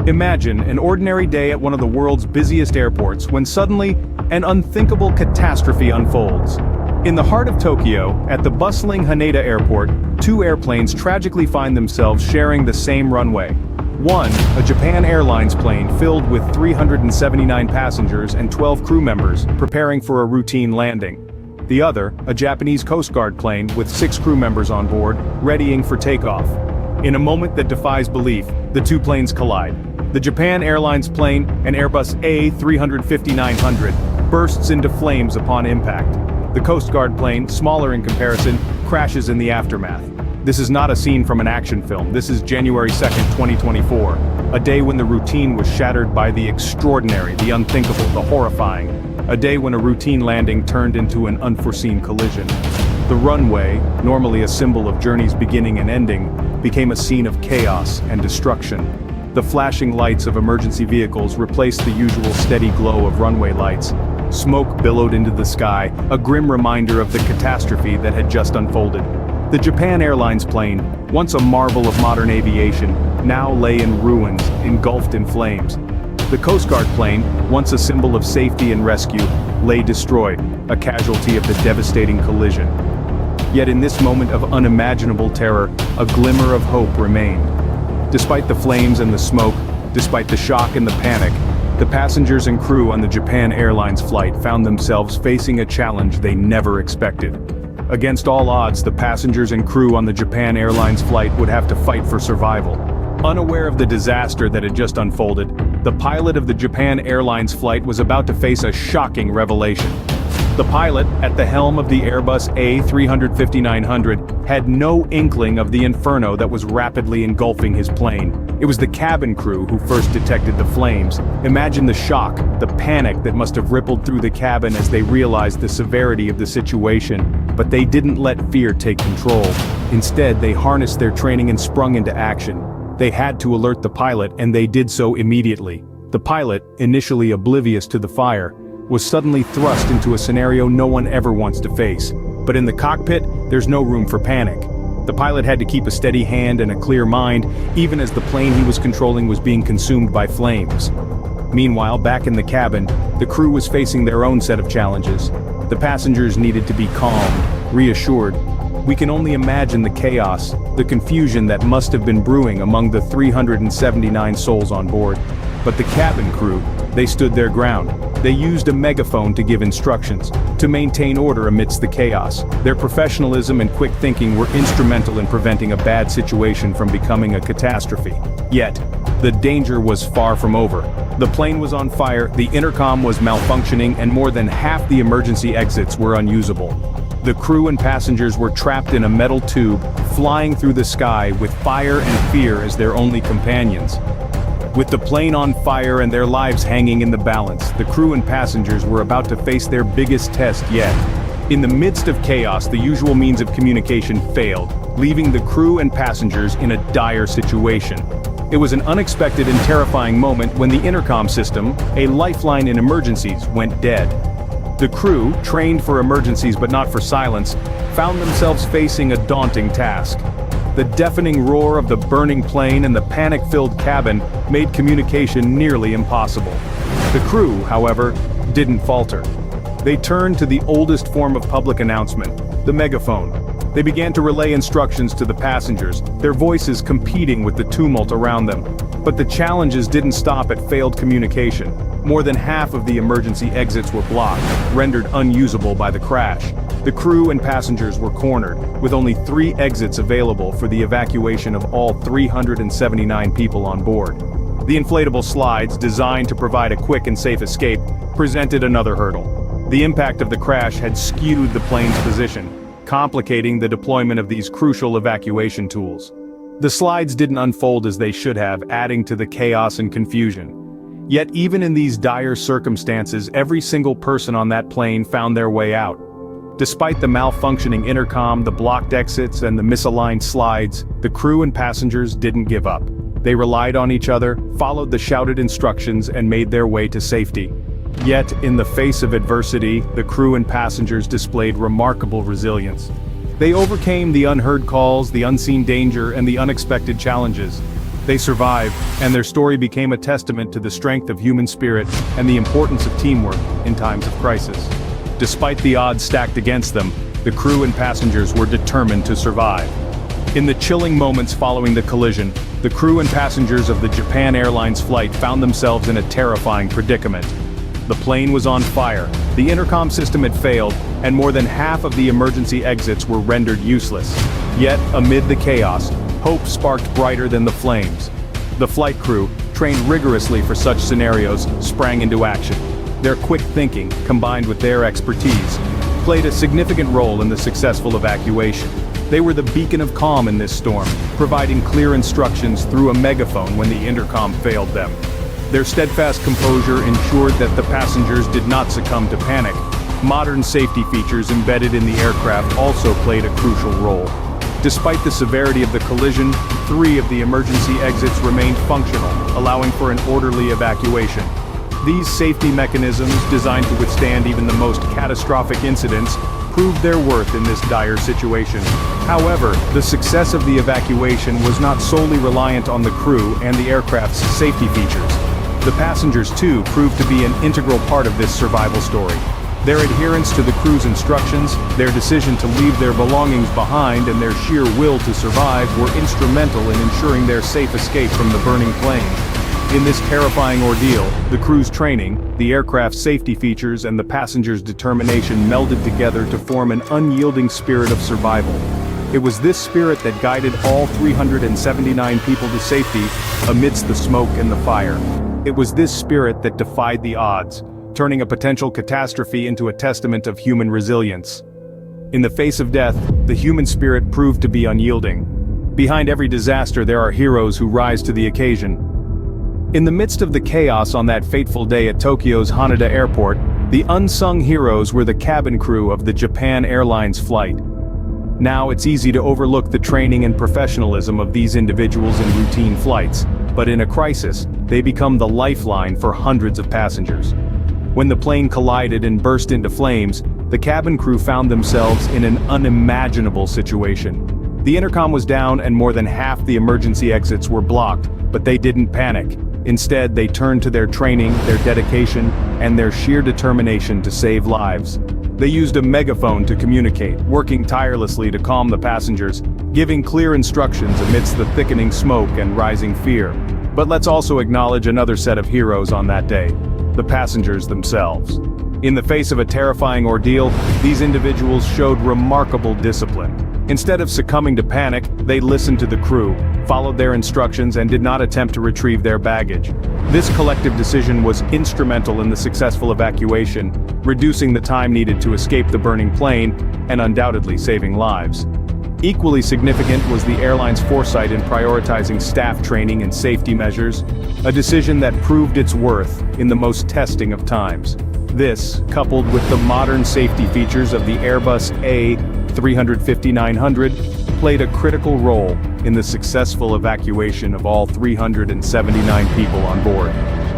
Imagine an ordinary day at one of the world's busiest airports when suddenly, an unthinkable catastrophe unfolds. In the heart of Tokyo, at the bustling Haneda Airport, two airplanes tragically find themselves sharing the same runway. One, a Japan Airlines plane filled with 379 passengers and 12 crew members, preparing for a routine landing. The other, a Japanese Coastguard plane with 6 crew members on board, readying for takeoff. In a moment that defies belief, the two planes collide. The Japan Airlines plane, an Airbus A350-900, bursts into flames upon impact. The Coast Guard plane, smaller in comparison, crashes in the aftermath. This is not a scene from an action film. This is January 2nd, 2024, a day when the routine was shattered by the extraordinary, the unthinkable, the horrifying. A day when a routine landing turned into an unforeseen collision. The runway, normally a symbol of journey's beginning and ending, became a scene of chaos and destruction. The flashing lights of emergency vehicles replaced the usual steady glow of runway lights. Smoke billowed into the sky, a grim reminder of the catastrophe that had just unfolded. The Japan Airlines plane, once a marvel of modern aviation, now lay in ruins, engulfed in flames. The Coast Guard plane, once a symbol of safety and rescue, lay destroyed, a casualty of the devastating collision. Yet in this moment of unimaginable terror, a glimmer of hope remained. Despite the flames and the smoke, despite the shock and the panic, the passengers and crew on the Japan Airlines flight found themselves facing a challenge they never expected. Against all odds, the passengers and crew on the Japan Airlines flight would have to fight for survival. Unaware of the disaster that had just unfolded, the pilot of the Japan Airlines flight was about to face a shocking revelation. The pilot, at the helm of the Airbus A350-900, had no inkling of the inferno that was rapidly engulfing his plane. It was the cabin crew who first detected the flames. Imagine the shock, the panic that must have rippled through the cabin as they realized the severity of the situation. But they didn't let fear take control. Instead, they harnessed their training and sprung into action. They had to alert the pilot, and they did so immediately. The pilot, initially oblivious to the fire, was suddenly thrust into a scenario no one ever wants to face. But in the cockpit, there's no room for panic. The pilot had to keep a steady hand and a clear mind, even as the plane he was controlling was being consumed by flames. Meanwhile, back in the cabin, the crew was facing their own set of challenges. The passengers needed to be calmed, reassured. We can only imagine the chaos, the confusion that must have been brewing among the 379 souls on board. But the cabin crew, they stood their ground. They used a megaphone to give instructions, to maintain order amidst the chaos. Their professionalism and quick thinking were instrumental in preventing a bad situation from becoming a catastrophe. Yet, the danger was far from over. The plane was on fire, the intercom was malfunctioning, and more than half the emergency exits were unusable. The crew and passengers were trapped in a metal tube, flying through the sky with fire and fear as their only companions. With the plane on fire and their lives hanging in the balance, the crew and passengers were about to face their biggest test yet. In the midst of chaos, the usual means of communication failed, leaving the crew and passengers in a dire situation. It was an unexpected and terrifying moment when the intercom system, a lifeline in emergencies, went dead. The crew, trained for emergencies but not for silence, found themselves facing a daunting task. The deafening roar of the burning plane and the panic-filled cabin made communication nearly impossible. The crew, however, didn't falter. They turned to the oldest form of public announcement, the megaphone. They began to relay instructions to the passengers, their voices competing with the tumult around them. But the challenges didn't stop at failed communication. More than half of the emergency exits were blocked, rendered unusable by the crash. The crew and passengers were cornered, with only 3 exits available for the evacuation of all 379 people on board. The inflatable slides, designed to provide a quick and safe escape, presented another hurdle. The impact of the crash had skewed the plane's position, complicating the deployment of these crucial evacuation tools. The slides didn't unfold as they should have, adding to the chaos and confusion. Yet even in these dire circumstances, every single person on that plane found their way out. Despite the malfunctioning intercom, the blocked exits, and the misaligned slides, the crew and passengers didn't give up. They relied on each other, followed the shouted instructions, and made their way to safety. Yet, in the face of adversity, the crew and passengers displayed remarkable resilience. They overcame the unheard calls, the unseen danger, and the unexpected challenges. They survived, and their story became a testament to the strength of human spirit and the importance of teamwork in times of crisis. Despite the odds stacked against them, the crew and passengers were determined to survive. In the chilling moments following the collision, the crew and passengers of the Japan Airlines flight found themselves in a terrifying predicament. The plane was on fire, the intercom system had failed, and more than half of the emergency exits were rendered useless. Yet, amid the chaos, hope sparked brighter than the flames. The flight crew, trained rigorously for such scenarios, sprang into action. Their quick thinking, combined with their expertise, played a significant role in the successful evacuation. They were the beacon of calm in this storm, providing clear instructions through a megaphone when the intercom failed them. Their steadfast composure ensured that the passengers did not succumb to panic. Modern safety features embedded in the aircraft also played a crucial role. Despite the severity of the collision, 3 of the emergency exits remained functional, allowing for an orderly evacuation. These safety mechanisms, designed to withstand even the most catastrophic incidents, proved their worth in this dire situation. However, the success of the evacuation was not solely reliant on the crew and the aircraft's safety features. The passengers, too, proved to be an integral part of this survival story. Their adherence to the crew's instructions, their decision to leave their belongings behind, and their sheer will to survive were instrumental in ensuring their safe escape from the burning plane. In this terrifying ordeal, the crew's training, the aircraft's safety features, and the passengers' determination melded together to form an unyielding spirit of survival. It was this spirit that guided all 379 people to safety amidst the smoke and the fire. It was this spirit that defied the odds, turning a potential catastrophe into a testament of human resilience. In the face of death, the human spirit proved to be unyielding. Behind every disaster there are heroes who rise to the occasion. In the midst of the chaos on that fateful day at Tokyo's Haneda Airport, the unsung heroes were the cabin crew of the Japan Airlines flight. Now it's easy to overlook the training and professionalism of these individuals in routine flights, but in a crisis, they become the lifeline for hundreds of passengers. When the plane collided and burst into flames, the cabin crew found themselves in an unimaginable situation. The intercom was down and more than half the emergency exits were blocked, but they didn't panic. Instead, they turned to their training, their dedication, and their sheer determination to save lives. They used a megaphone to communicate, working tirelessly to calm the passengers, giving clear instructions amidst the thickening smoke and rising fear. But let's also acknowledge another set of heroes on that day: the passengers themselves. In the face of a terrifying ordeal, these individuals showed remarkable discipline. Instead of succumbing to panic, they listened to the crew, followed their instructions, and did not attempt to retrieve their baggage. This collective decision was instrumental in the successful evacuation, reducing the time needed to escape the burning plane, and undoubtedly saving lives. Equally significant was the airline's foresight in prioritizing staff training and safety measures, a decision that proved its worth in the most testing of times. This, coupled with the modern safety features of the Airbus A350-900, played a critical role in the successful evacuation of all 379 people on board.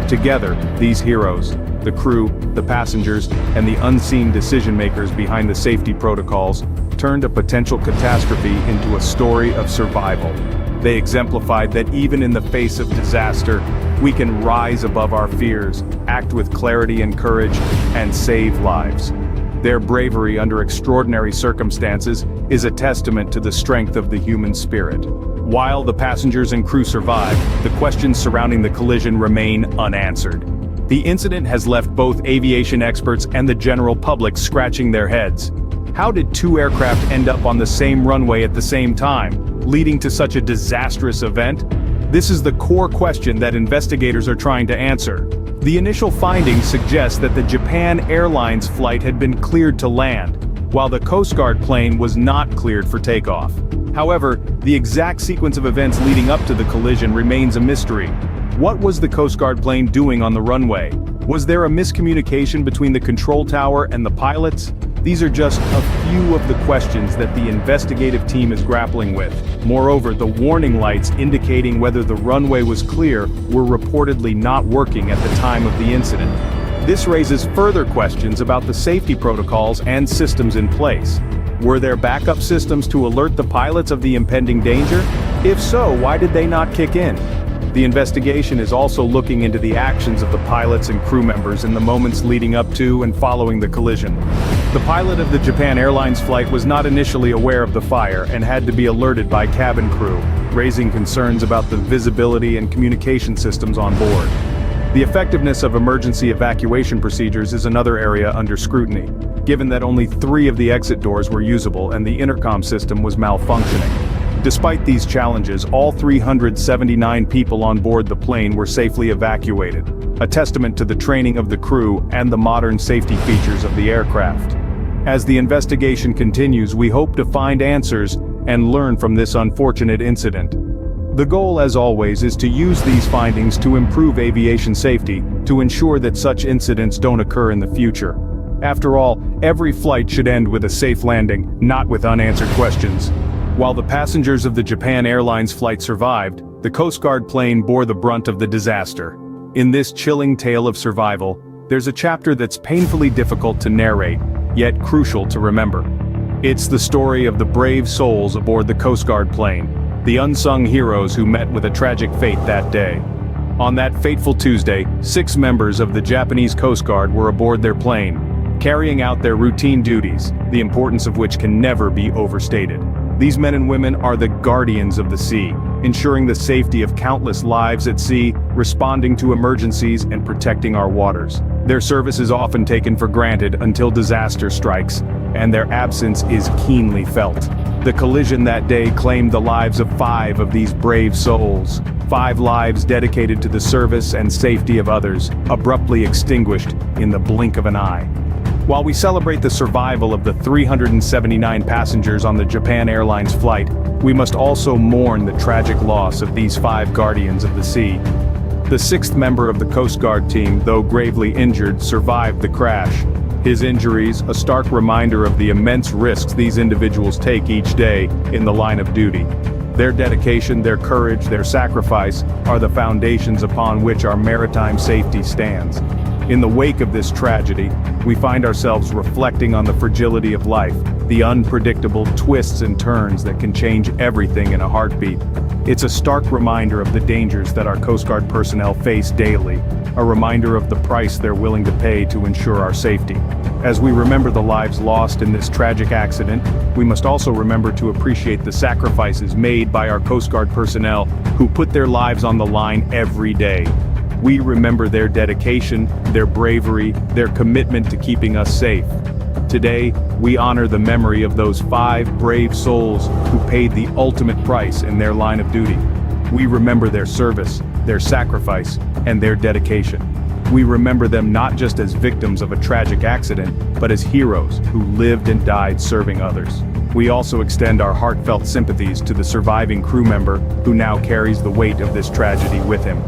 Together, these heroes, the crew, the passengers, and the unseen decision-makers behind the safety protocols, turned a potential catastrophe into a story of survival. They exemplified that even in the face of disaster, we can rise above our fears, act with clarity and courage, and save lives. Their bravery under extraordinary circumstances is a testament to the strength of the human spirit. While the passengers and crew survived, the questions surrounding the collision remain unanswered. The incident has left both aviation experts and the general public scratching their heads. How did 2 aircraft end up on the same runway at the same time, leading to such a disastrous event? This is the core question that investigators are trying to answer. The initial findings suggest that the Japan Airlines flight had been cleared to land, while the Coastguard plane was not cleared for takeoff. However, the exact sequence of events leading up to the collision remains a mystery. What was the Coastguard plane doing on the runway? Was there a miscommunication between the control tower and the pilots? These are just a few of the questions that the investigative team is grappling with. Moreover, the warning lights indicating whether the runway was clear were reportedly not working at the time of the incident. This raises further questions about the safety protocols and systems in place. Were there backup systems to alert the pilots of the impending danger? If so, why did they not kick in? The investigation is also looking into the actions of the pilots and crew members in the moments leading up to and following the collision. The pilot of the Japan Airlines flight was not initially aware of the fire and had to be alerted by cabin crew, raising concerns about the visibility and communication systems on board. The effectiveness of emergency evacuation procedures is another area under scrutiny, given that only 3 of the exit doors were usable and the intercom system was malfunctioning. Despite these challenges, all 379 people on board the plane were safely evacuated, a testament to the training of the crew and the modern safety features of the aircraft. As the investigation continues, we hope to find answers and learn from this unfortunate incident. The goal, as always, is to use these findings to improve aviation safety, to ensure that such incidents don't occur in the future. After all, every flight should end with a safe landing, not with unanswered questions. While the passengers of the Japan Airlines flight survived, the Coastguard plane bore the brunt of the disaster. In this chilling tale of survival, there's a chapter that's painfully difficult to narrate, yet crucial to remember. It's the story of the brave souls aboard the Coastguard plane, the unsung heroes who met with a tragic fate that day. On that fateful Tuesday, 6 members of the Japanese Coast Guard were aboard their plane, carrying out their routine duties, the importance of which can never be overstated. These men and women are the guardians of the sea, ensuring the safety of countless lives at sea, responding to emergencies and protecting our waters. Their service is often taken for granted until disaster strikes, and their absence is keenly felt. The collision that day claimed the lives of 5 of these brave souls. 5 lives dedicated to the service and safety of others, abruptly extinguished in the blink of an eye. While we celebrate the survival of the 379 passengers on the Japan Airlines flight, we must also mourn the tragic loss of these 5 guardians of the sea. The 6th member of the Coast Guard team, though gravely injured, survived the crash. His injuries, a stark reminder of the immense risks these individuals take each day in the line of duty. Their dedication, their courage, their sacrifice are the foundations upon which our maritime safety stands. In the wake of this tragedy, we find ourselves reflecting on the fragility of life, the unpredictable twists and turns that can change everything in a heartbeat. It's a stark reminder of the dangers that our Coast Guard personnel face daily, a reminder of the price they're willing to pay to ensure our safety. As we remember the lives lost in this tragic accident, we must also remember to appreciate the sacrifices made by our Coast Guard personnel who put their lives on the line every day. We remember their dedication, their bravery, their commitment to keeping us safe. Today, we honor the memory of those 5 brave souls who paid the ultimate price in their line of duty. We remember their service, their sacrifice, and their dedication. We remember them not just as victims of a tragic accident, but as heroes who lived and died serving others. We also extend our heartfelt sympathies to the surviving crew member who now carries the weight of this tragedy with him.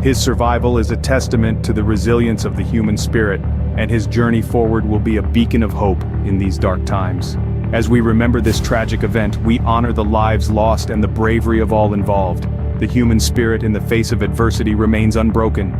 His survival is a testament to the resilience of the human spirit, and his journey forward will be a beacon of hope in these dark times. As we remember this tragic event, we honor the lives lost and the bravery of all involved. The human spirit in the face of adversity remains unbroken,